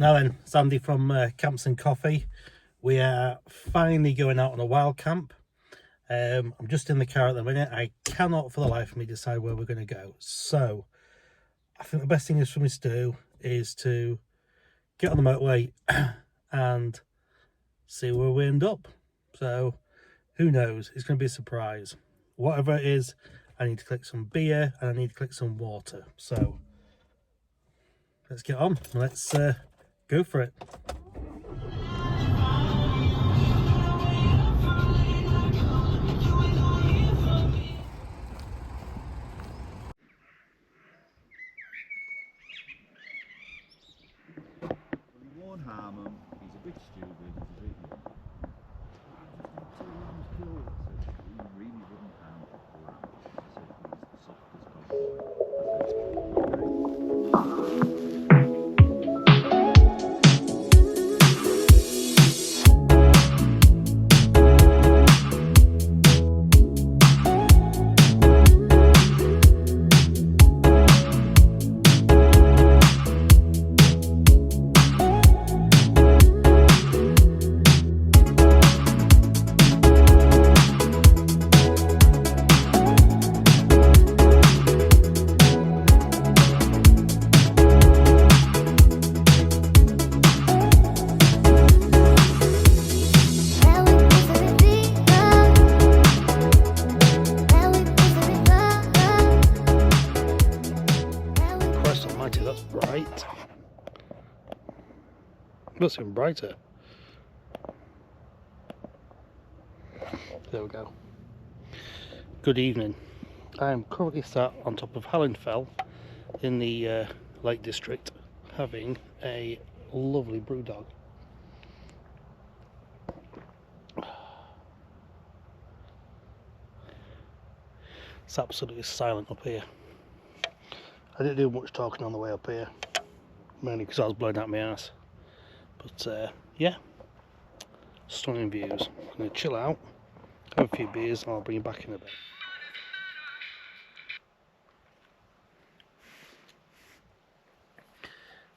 Now then, it's Andy from Camps and Coffee. We are finally going out on a wild camp. I'm just in the car at the minute. I cannot for the life of me decide where we're going to go. So I think the best thing is for me to do is to get on the motorway and see where we end up. So who knows? It's going to be a surprise. Whatever it is, I need to collect some beer and I need to collect some water. So let's get on. Let's go for it. He won't harm him, he's a bit stupid, he's a bit young. I just think he really wouldn't harm a lamb. I said he's the softest dog boy. That's bright. That's even brighter. There we go. Good evening. I am currently sat on top of Hallin Fell in the Lake District having a lovely brew dog. It's absolutely silent up here. I didn't do much talking on the way up here, mainly because I was blowing out my ass. But yeah, stunning views. I'm going to chill out, have a few beers, and I'll bring you back in a bit.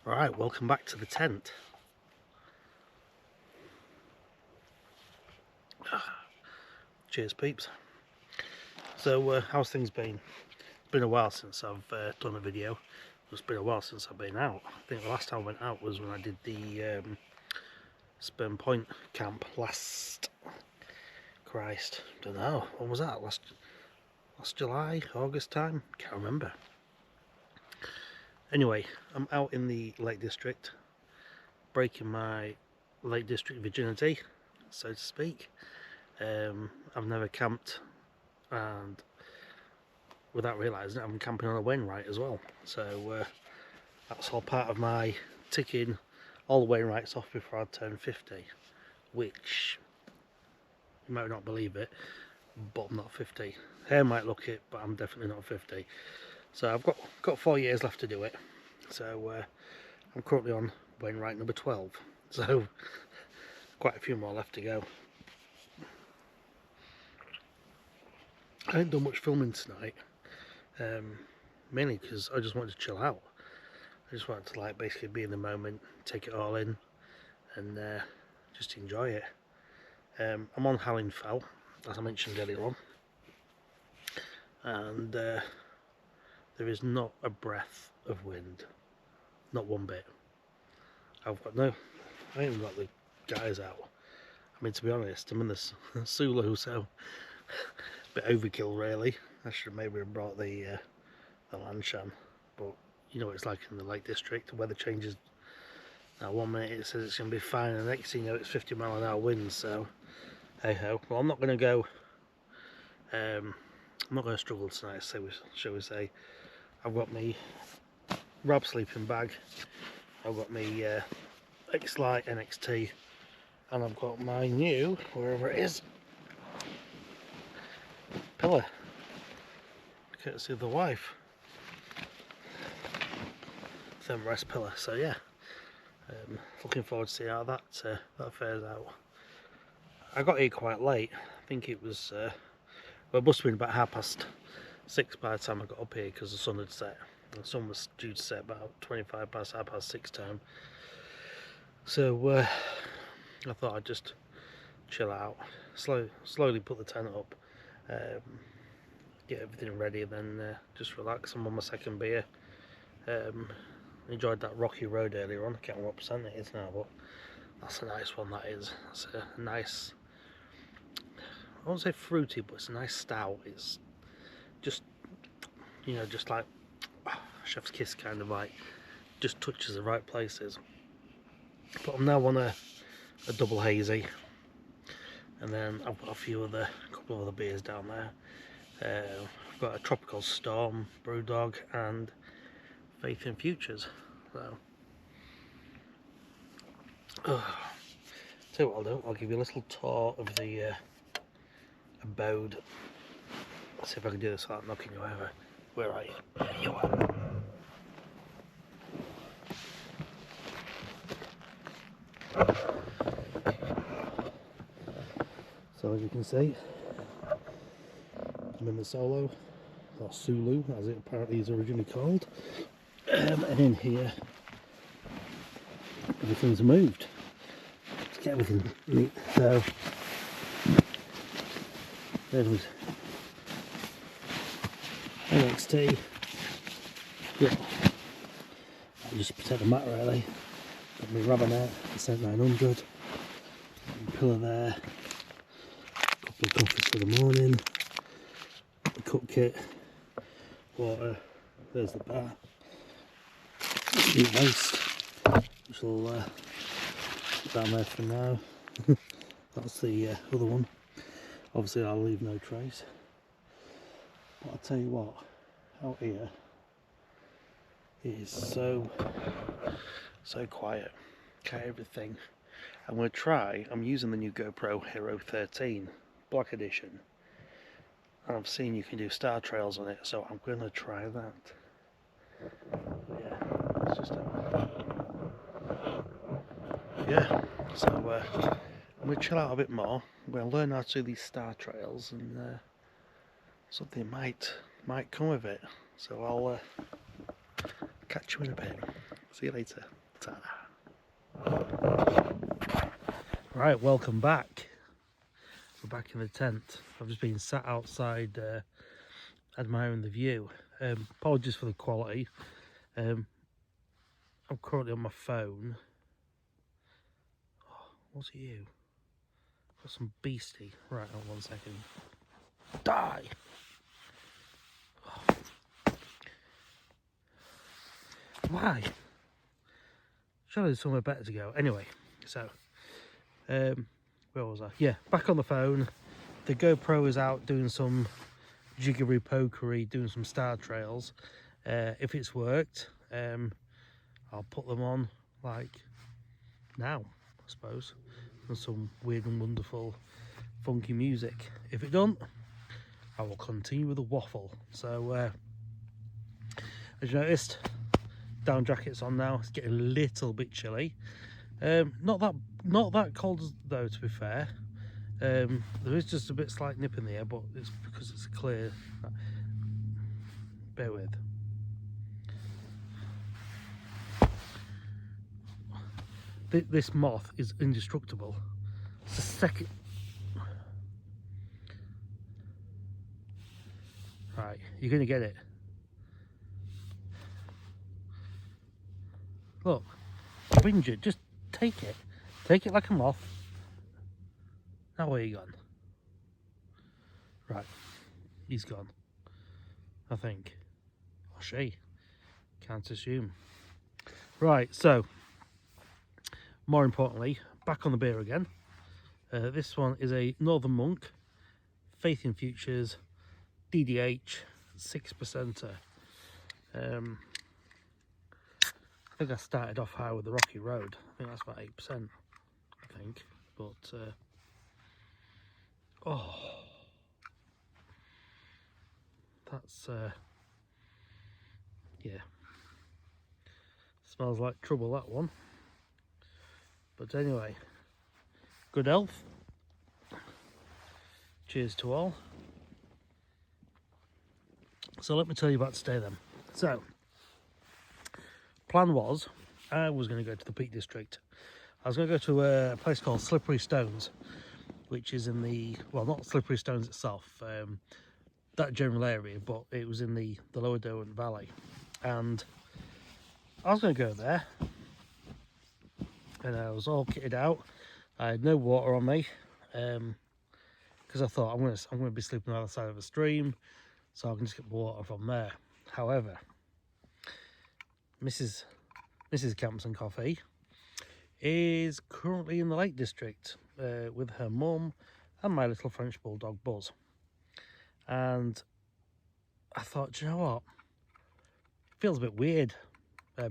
Alright, welcome back to the tent. Cheers, peeps. So, how's things been? It's been a while since I've done a video. It's been a while since I've been out. I think the last time I went out was when I did the Sperm Point camp last... Christ, don't know. When was that? Last July, August time? Can't remember. Anyway, I'm out in the Lake District, breaking my Lake District virginity, so to speak. I've never camped, and without realising it, I'm camping on a Wainwright as well. So that's all part of my ticking all the Wainwrights off before I turn 50, which you might not believe it, but I'm not 50. Hair might look it, but I'm definitely not 50. So I've got 4 years left to do it. So I'm currently on Wainwright number 12. So quite a few more left to go. I haven't done much filming tonight, mainly because I just wanted to chill out. I just wanted to like basically be in the moment, take it all in, and just enjoy it. I'm on Hallin Fell, as I mentioned earlier on, and there is not a breath of wind, not one bit. I haven't even got the guys out. I mean, to be honest, I'm in the Sulu, so a bit overkill really. I should have maybe brought the Lanshan, but you know what it's like in the Lake District. The weather changes. Now 1 minute it says it's going to be fine, and the next thing you know it's 50-mile-an-hour winds. So hey ho. Well, I'm not going to go. I'm not going to struggle tonight, shall we say. I've got my Rab sleeping bag. I've got my X-Lite NXT, and I've got my new, wherever it is, pillar, courtesy of the wife. Thermarest pillar. So yeah, looking forward to see how that fares out. I got here quite late. I think it was well, it must have been about 6:30 by the time I got up here, because the sun had set. The sun was due to set about 25 past 6:30 time. So I thought I'd just chill out, slowly put the tent up, get everything ready, and then just relax. I'm on my second beer. Enjoyed that rocky road earlier on. I can't remember what percent it is now, but that's a nice one. That is. That's a nice. I won't say fruity, but it's a nice stout. It's just, you know, just like chef's kiss, kind of like, just touches the right places. But I'm now on a double hazy, and then I've got a couple of other beers down there. I've got a Tropical Storm, Brewdog, and Faith in Futures. So, tell you what I'll do. I'll give you a little tour of the abode. Let's see if I can do this without knocking you over. Where are you? There you are. So as you can see, I'm in the Solo, or Sulu as it apparently is originally called, and in here everything's moved to get everything neat. So there was NXT, yeah, I just protect the mat really, got my Ravenet, the Cent 900, pillar there, couple of coffees for the morning, the cook kit, water, there's the bar, waste, which will put down there for now. That's the other one. Obviously I'll leave no trace, but I'll tell you what, out here it is so quiet. Okay, everything. I'm going to try, I'm using the new GoPro Hero 13 Black Edition, and I've seen you can do star trails on it, so I'm going to try that. But yeah, it's just yeah, so I'm going to chill out a bit more. I'm going to learn how to do these star trails, and something might come of it. So I'll catch you in a bit. See you later. Ta-da. Right, welcome back. We're back in the tent. I've just been sat outside admiring the view. Apologies for the quality. I'm currently on my phone. Oh, what's it you? Got some beastie. Right, hold on 1 second. Die! Oh. Why? Surely there's somewhere better to go. Anyway, so where was I? Yeah, back on the phone. The GoPro is out doing some jiggery pokery, doing some star trails. If it's worked, I'll put them on like now, I suppose, and some weird and wonderful funky music. If it don't, I will continue with the waffle. So as you noticed, down jackets on now. It's getting a little bit chilly. Not that cold though, to be fair. There is just a bit slight nip in the air, but it's because it's clear. Bear with. This moth is indestructible. It's the second. Right, you're gonna get it. Look, whinge it. Just take it. Take it like a moth. Now where you gone? Right, he's gone. I think. Or she. Can't assume. Right, so more importantly, back on the beer again. This one is a Northern Monk, Faith in Futures, DDH, 6%. I think I started off high with the Rocky Road. I think that's about 8%. I think, but oh, that's yeah. Smells like trouble, that one. But anyway, good health. Cheers to all. So let me tell you about today then. So, plan was, I was going to go to the Peak District. I was going to go to a place called Slippery Stones, which is in the, well, not Slippery Stones itself, that general area, but it was in the Lower Derwent Valley. And I was going to go there, and I was all kitted out. I had no water on me, because I thought I'm going to be sleeping on the other side of a stream, so I can just get water from there. However, Mrs. Camps and Coffee is currently in the Lake District with her mum and my little French bulldog Buzz. And I thought, do you know what? It feels a bit weird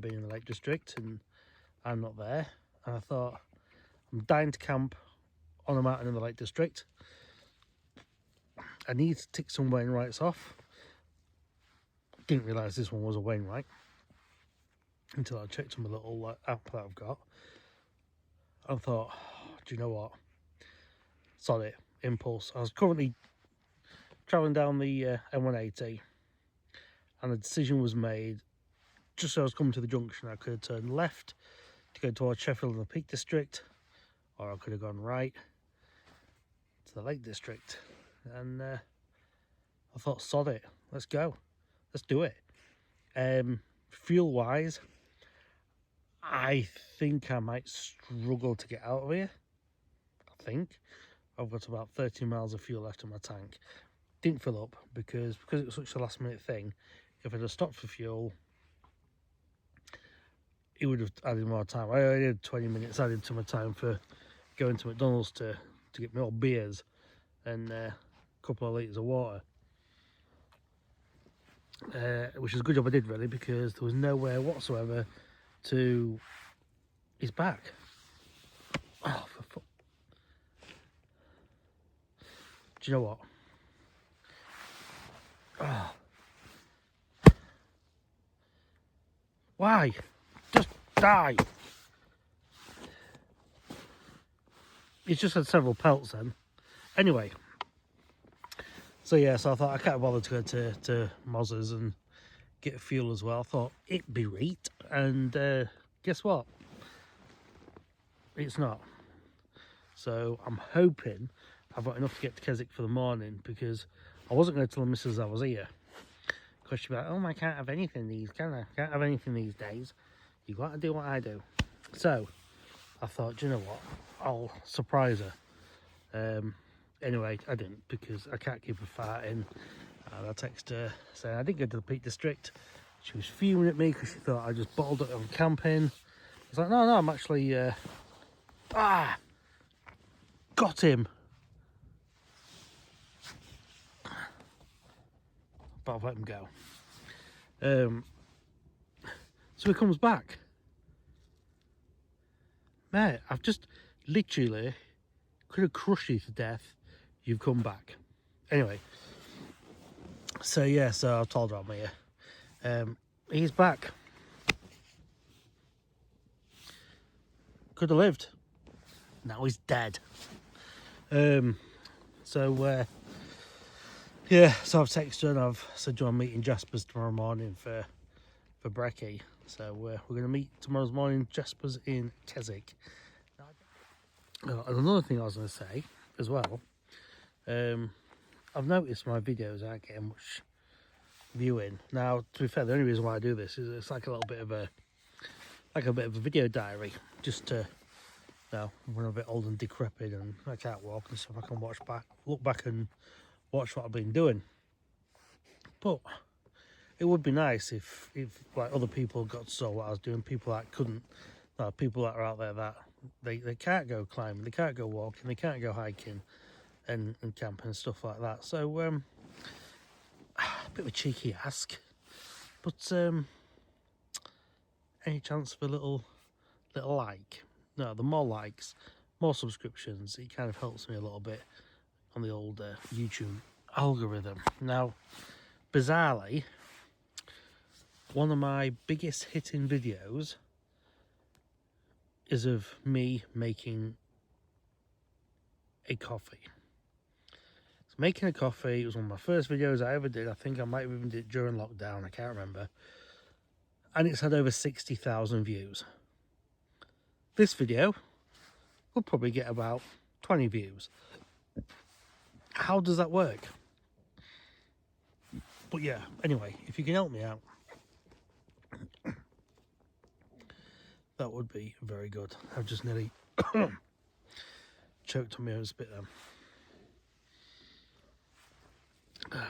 being in the Lake District and I'm not there. And I thought, I'm dying to camp on a mountain in the Lake District. I need to tick some Wainwrights off. Didn't realise this one was a Wainwright until I checked on my little app that I've got. I thought, do you know what? Sod it, impulse. I was currently travelling down the M180 and the decision was made just as I was coming to the junction. I could have turned left to go towards Sheffield and the Peak District, or I could have gone right to the Lake District. And I thought, sod it, let's go, let's do it. Fuel wise, I think I might struggle to get out of here. I think I've got about 30 miles of fuel left in my tank. Didn't fill up because it was such a last minute thing. If I'd have stopped for fuel, it would have added more time. I only had 20 minutes added to my time for going to McDonald's to get me all beers and a couple of litres of water. Which is a good job I did, really, because there was nowhere whatsoever to his back. Oh, for fuck. Do you know what? Oh. Why? Just die. He's just had several pelts then. Anyway. So yeah, so I thought I can't bother to go to Mozz's and get fuel as well. I thought it'd be right. And guess what? It's not. So I'm hoping I've got enough to get to Keswick for the morning, because I wasn't going to tell the missus I was here. Because she'd be like, oh, I can't have anything can I? Can't have anything these days. You got to do what I do. So I thought, do you know what? I'll surprise her. Anyway, I didn't, because I can't keep her farting. And I texted her saying I didn't go to the Peak District. She was fuming at me because she thought I just bottled it on camping. I was like, no, I'm actually... got him. But I've let him go. So he comes back. Mate, I've just literally could have crushed you to death. You've come back. Anyway. So yeah, so I told her I'm here. He's back. Could have lived. Now he's dead. Yeah, so I've texted her and I've said, do you want to meet in Jasper's tomorrow morning for brekkie? So we're going to meet tomorrow's morning, Jasper's in Keswick. And another thing I was going to say as well, I've noticed my videos aren't getting much viewing. Now, to be fair, the only reason why I do this is it's like a little bit of a video diary, just to, when I'm a bit old and decrepit and I can't walk and stuff, I can look back and watch what I've been doing. But it would be nice if like other people got to saw what I was doing, people that couldn't, people that are out there that they can't go climbing, they can't go walking, they can't go hiking and camping and stuff like that. So a bit of a cheeky ask, but any chance for a little like? No, the more likes, more subscriptions, it kind of helps me a little bit on the old YouTube algorithm. Now, bizarrely, one of my biggest hitting videos is of me making a coffee. So making a coffee, it was one of my first videos I ever did. I think I might have even did it during lockdown, I can't remember. And it's had over 60,000 views. This video we'll probably get about 20 views. How does that work? But yeah, anyway, if you can help me out, that would be very good. I've just nearly choked on my own spit then. God,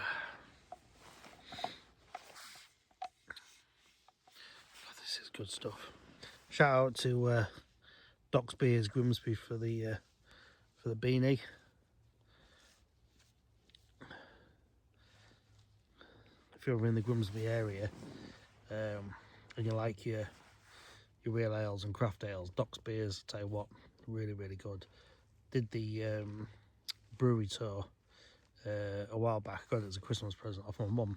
this is good stuff. Shout out to Doc's Beers Grimsby for the beanie. If you're in the Grimsby area and you like your real ales and craft ales, Doc's Beers, tell you what, really good. Did the brewery tour a while back. Got it as a Christmas present off my mum,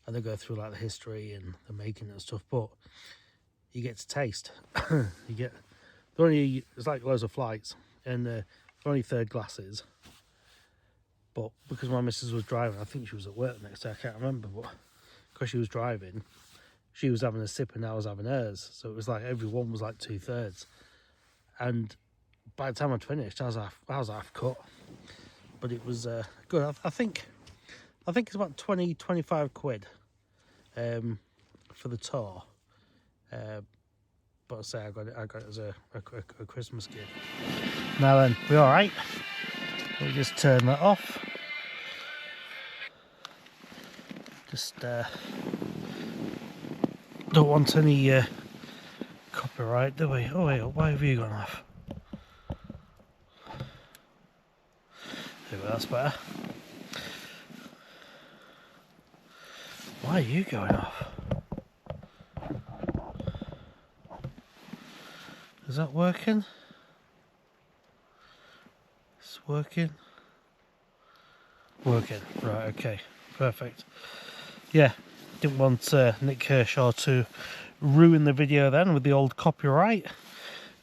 and they go through like the history and the making and stuff, but you get to taste. You get, it's like loads of flights, and they're only third glasses. But because my missus was driving, I think she was at work the next day, I can't remember, but because she was driving, she was having a sip and I was having hers. So it was like everyone was like 2/3. And by the time I'd finished, I was half cut. But it was good. I think it's about 20-25 quid for the tour. But I say I got it as a Christmas gift. Now then, we all right? We'll just turn that off. Just don't want any copyright, do we? Oh wait, why have you gone off? There we go, that's better. Why are you going off? Is that working? It's working. Working. Right, okay. Perfect. Yeah, didn't want Nick Kershaw to ruin the video then with the old copyright.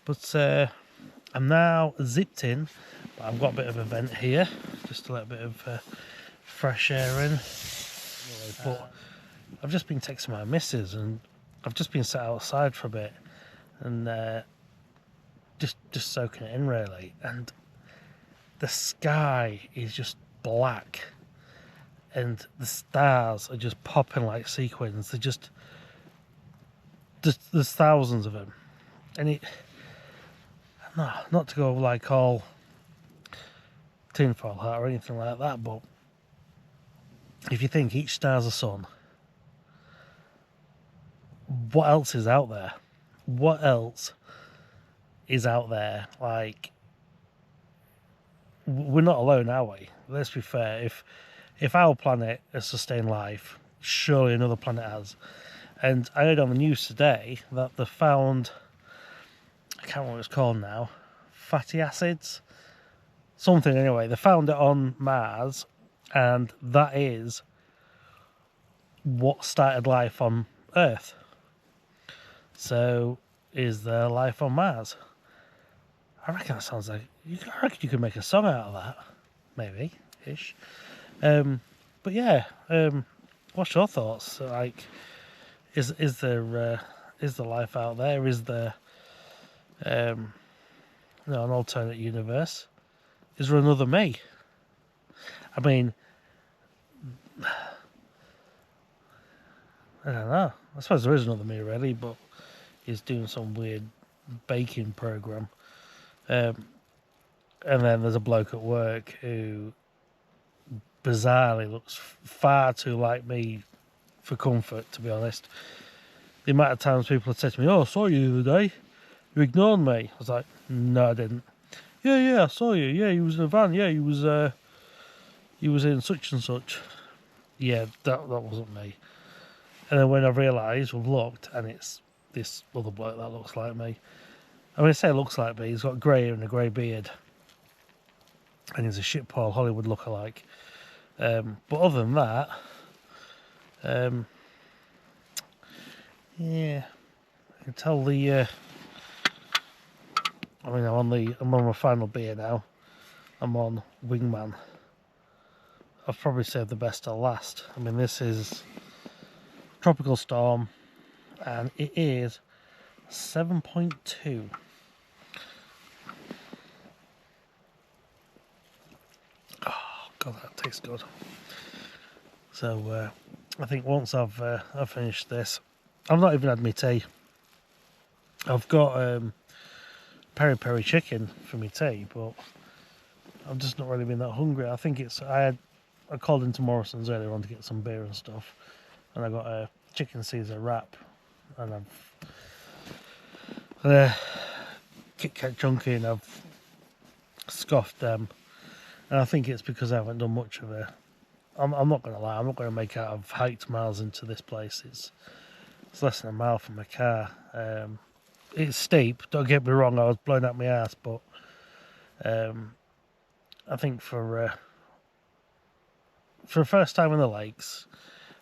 But I'm now zipped in. But I've got a bit of a vent here. Just a little bit of fresh air in. But I've just been texting my missus and I've just been sat outside for a bit. And just soaking it in really, and the sky is just black and the stars are just popping like sequins. They're just there's thousands of them, and it not to go like all tinfoil hat or anything like that, but if you think each star's a sun, what else is out there? What else is out there? Like, we're not alone, are we? Let's be fair. If our planet has sustained life, surely another planet has. And I heard on the news today that they found, I can't remember what it's called now, fatty acids, something anyway. They found it on Mars, and that is what started life on Earth. So, is there life on Mars? I reckon that sounds like, I reckon you could make a song out of that, maybe, ish. But yeah, what's your thoughts? Like, is there life out there? Is there an alternate universe? Is there another me? I mean, I don't know. I suppose there is another me really, but he's doing some weird baking program. And then there's a bloke at work who bizarrely looks far too like me for comfort, to be honest. The amount of times people have said to me, "Oh, I saw you the other day. You ignored me." I was like, "No, I didn't." Yeah, I saw you. Yeah, he was in a van. Yeah, he was in such and such. Yeah, that wasn't me. And then when I realised, we've looked, and it's this other bloke that looks like me. I mean, I say looks like me. He's got grey hair and a grey beard, and he's a shit Paul Hollywood lookalike. But other than that, yeah, I can tell the. I mean, I'm on my final beer now. I'm on Wingman. I've probably saved the best till last. I mean, this is Tropical Storm, and it is 7.2. God, that tastes good. So I think once I've finished this, I've not even had my tea. I've got peri peri chicken for my tea, but I've just not really been that hungry. I think it's I called into Morrison's earlier on to get some beer and stuff, and I got a chicken Caesar wrap, and I've Kit Kat Chunky, and I've scoffed them. And I think it's because I haven't done much of it. I'm not going to lie, I'm not going to make out I've hiked miles into this place. It's less than a mile from my car. It's steep, don't get me wrong, I was blowing out my ass, but I think for a first time in the lakes,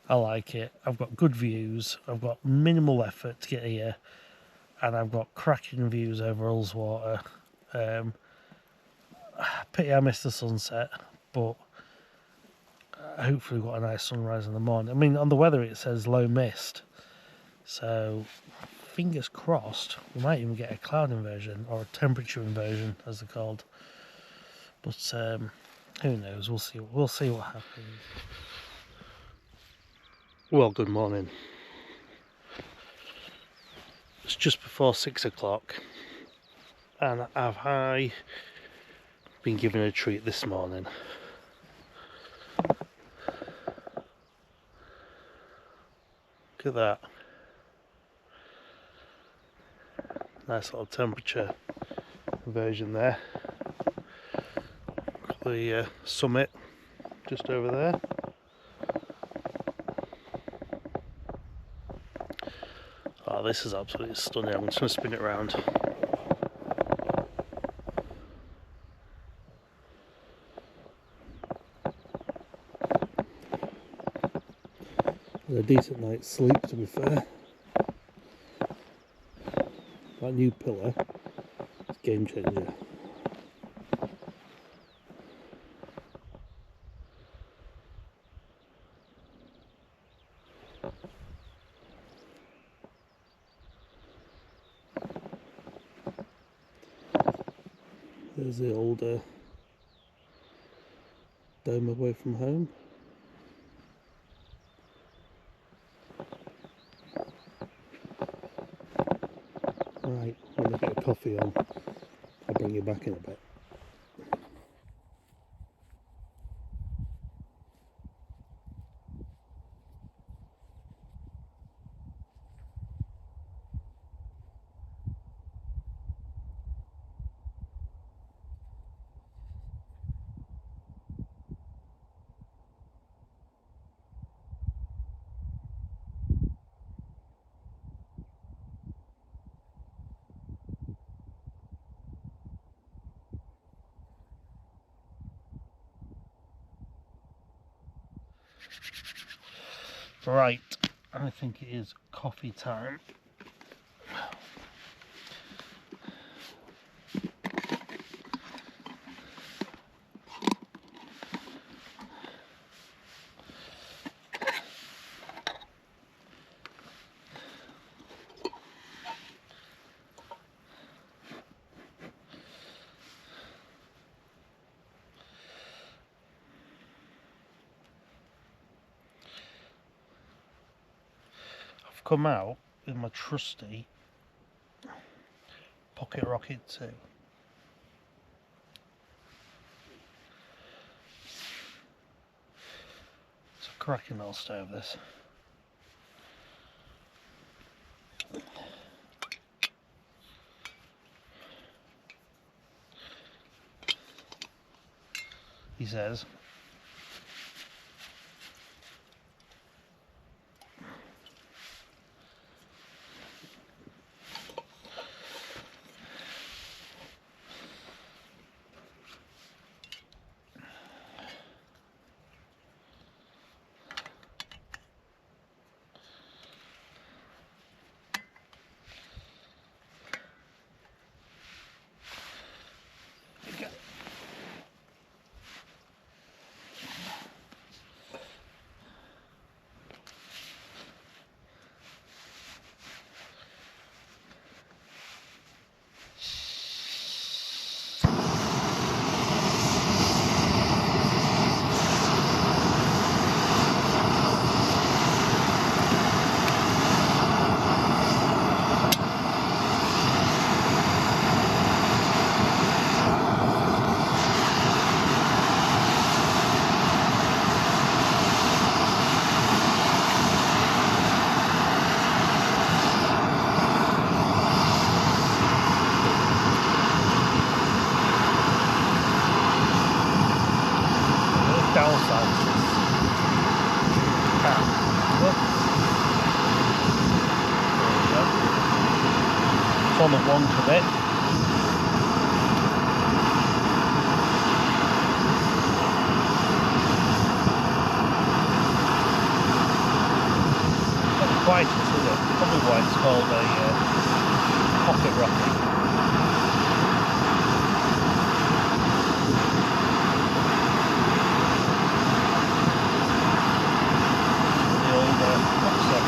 I like it. I've got good views, I've got minimal effort to get here, and I've got cracking views over Ullswater. Pity I missed the sunset, but hopefully we've got a nice sunrise in the morning. I mean, on the weather it says low mist, so fingers crossed we might even get a cloud inversion, or a temperature inversion as they're called. But who knows, we'll see what happens. Well, good morning. It's just before 6 o'clock, and have I been given a treat this morning. Look at that. Nice little temperature inversion there. Got the summit just over there. Oh, this is absolutely stunning. I'm just going to spin it around. A decent night's sleep, to be fair. That new pillar is a game changer. There's the older dome away from home. Right, I'm going to get a coffee on. I'll bring you back in a bit. Right, I think it is coffee time. I've come out with my trusty Pocket Rocket 2. It's a cracking little stove, this. He says. size this can. Whoops. There we go. It's on the wonk a bit. Quite, isn't it? Probably why it's called a pocket rocket. The old boxer.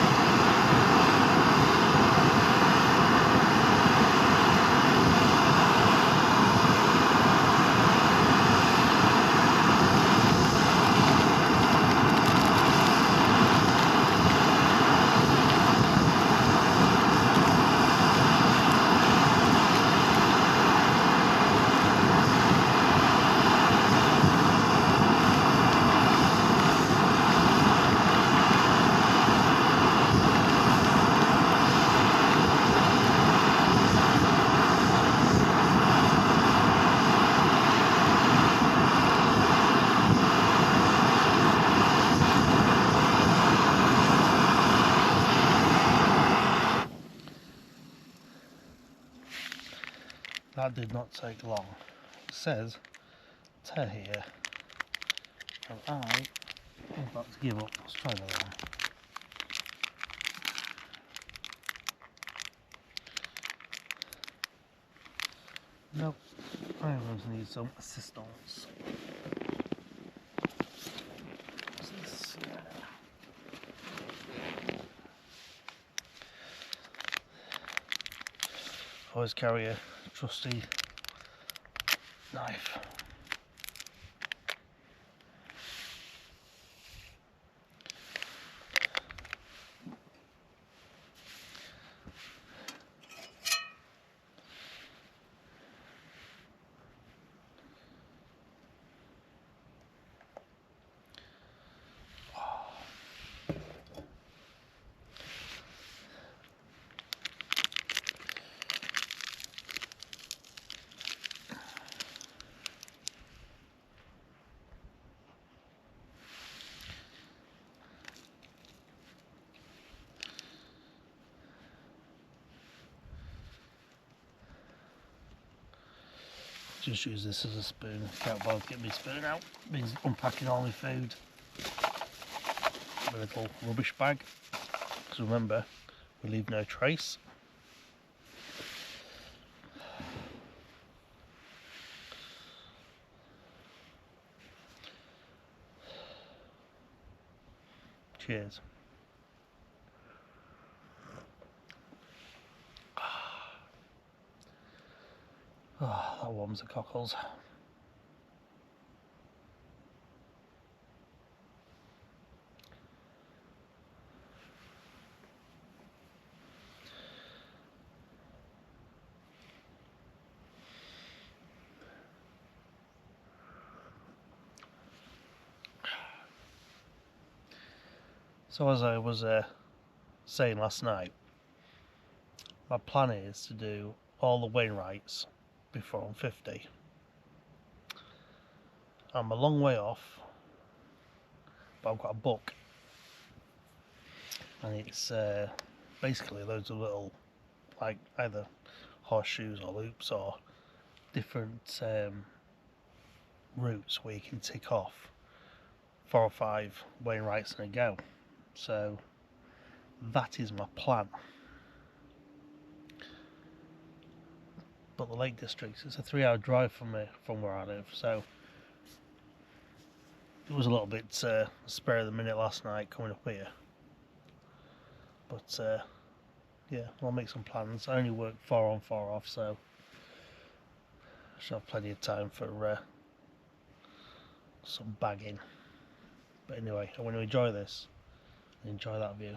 That did not take long. It says tear here, and I'm about to give up. Let's try that one. Nope, I'm going to need some assistance. What's this? Always carry a trusty knife. Just use this as a spoon. Can't bother to get my spoon out. Means unpacking all my food. A little rubbish bag. Because remember, we leave no trace. Cheers. Oh, that warms the cockles. So as I was saying last night, my plan is to do all the Wainwrights before I'm 50. I'm a long way off, but I've got a book, and it's basically loads of little, like either horseshoes or loops or different routes where you can tick off 4 or 5 Wainwrights in a go. So that is my plan. But the Lake District, it's a 3-hour drive from where I live, so it was a little bit spare of the minute last night coming up here. But yeah, I'll make some plans. I only work 4 on 4 off, so I should have plenty of time for some bagging. But anyway, I want to enjoy this and enjoy that view.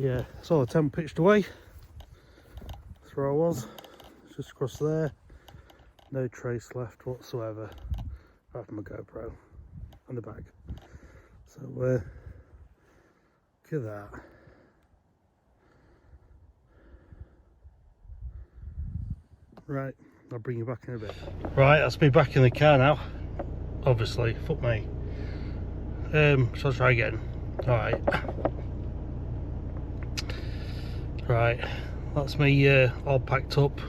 yeah, saw the tent pitched away. That's where I was, just across there. No trace left whatsoever, apart from my GoPro and the bag. So look at that. Right, I'll bring you back in a bit. Right, that's me back in the car now. Obviously, fuck me. So I'll try again. Alright. Right, that's me all packed up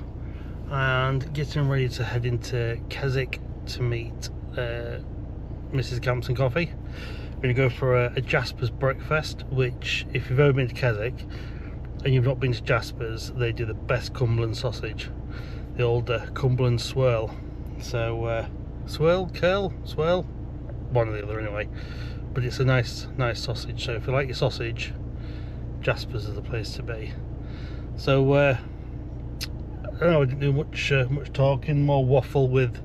and getting ready to head into Keswick to meet Mrs. Campson Coffee. We're going to go for a Jasper's breakfast, which, if you've ever been to Keswick and you've not been to Jasper's, they do the best Cumberland sausage. The old Cumberland swirl. So, swirl, curl, swirl, one or the other anyway. But it's a nice sausage. So if you like your sausage, Jasper's is the place to be. So, I don't know, I didn't do much talking, more waffle with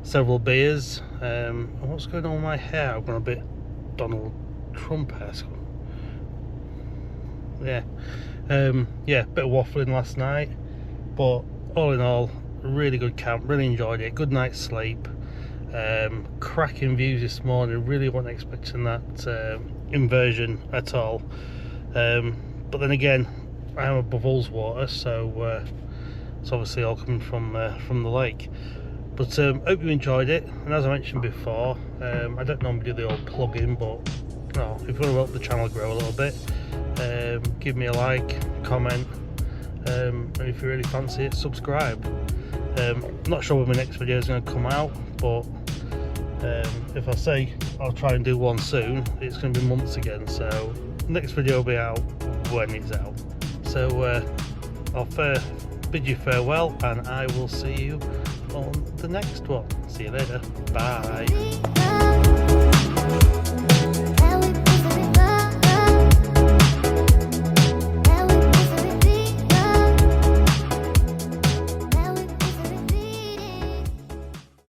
several beers. And what's going on with my hair? I've got a bit Donald Trump hair. Yeah, yeah, bit of waffling last night, but all in all, really good camp. Really enjoyed it. Good night's sleep. Cracking views this morning. Really wasn't expecting that inversion at all. But then again, I am above Ullswater, so it's obviously all coming from the lake. But hope you enjoyed it. And as I mentioned before, I don't normally do the old plug-in, but no, if you want to help the channel grow a little bit, give me a like, comment, and if you really fancy it, subscribe. Not sure when my next video is going to come out, but if I say I'll try and do one soon, it's going to be months again, so next video will be out when it's out. So I'll bid you farewell, and I will see you on the next one. See you later. Bye.